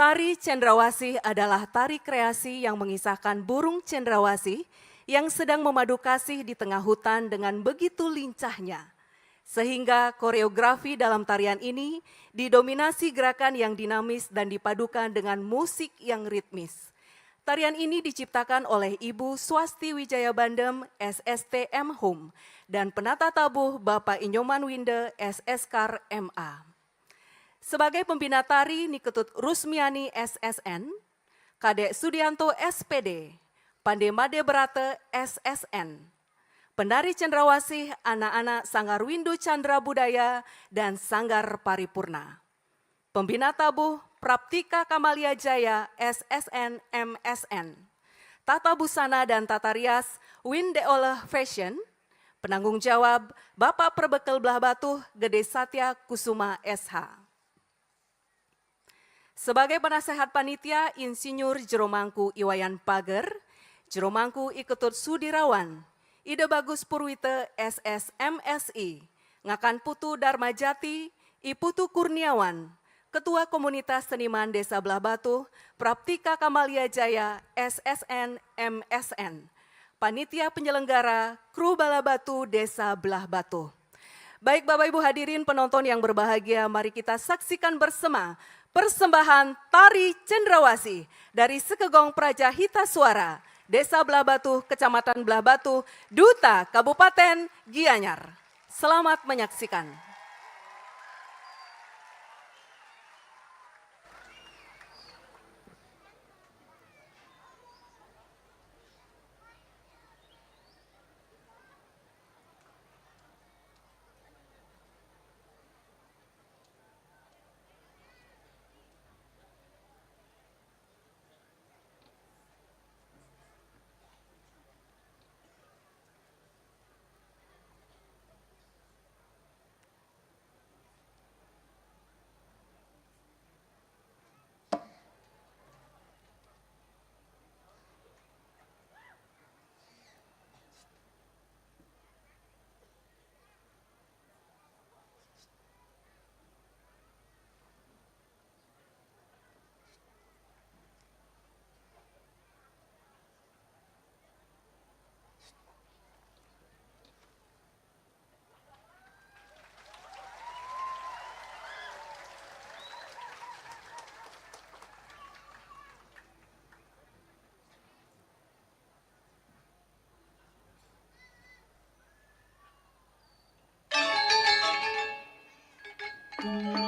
Tari cendrawasih adalah tari kreasi yang mengisahkan burung cendrawasih yang sedang memadu kasih di tengah hutan dengan begitu lincahnya. Sehingga koreografi dalam tarian ini didominasi gerakan yang dinamis dan dipadukan dengan musik yang ritmis. Tarian ini diciptakan oleh Ibu Swasti Wijaya Bandem, SSTM Hum, dan penata tabuh Bapak Inyoman Winde, SSKAR MA. Sebagai pembina tari Niketut Rusmiani SSN, Kadek Sudianto SPD, Pandemade Brate SSN, penari cendrawasih anak-anak Sanggar Windu Chandra Budaya dan Sanggar Paripurna. Pembina tabuh Praptika Kamalia Jaya SSN MSN, Tata Busana dan Tata Rias Windeoleh Fashion, penanggung jawab Bapak Perbekel Belah Batuh Gede Satya Kusuma SH. Sebagai penasehat panitia, Insinyur Jeromangku Iwayan Pager, Jeromangku Iketut Sudirawan, Ide Bagus Purwite SSMSI, Ngakan Putu Darmajati, Iputu Kurniawan, Ketua Komunitas Seniman Desa Belah Batuh, Praptika Kamalia Jaya SSN MSN, Panitia Penyelenggara Kru Bala Batu Desa Belah Batuh. Baik Bapak Ibu hadirin penonton yang berbahagia, mari kita saksikan bersama persembahan tari cendrawasih dari Sekegong Praja Hita Suara, Desa Belah Batuh, Kecamatan Belah Batuh, Duta, Kabupaten Gianyar. Selamat menyaksikan. Thank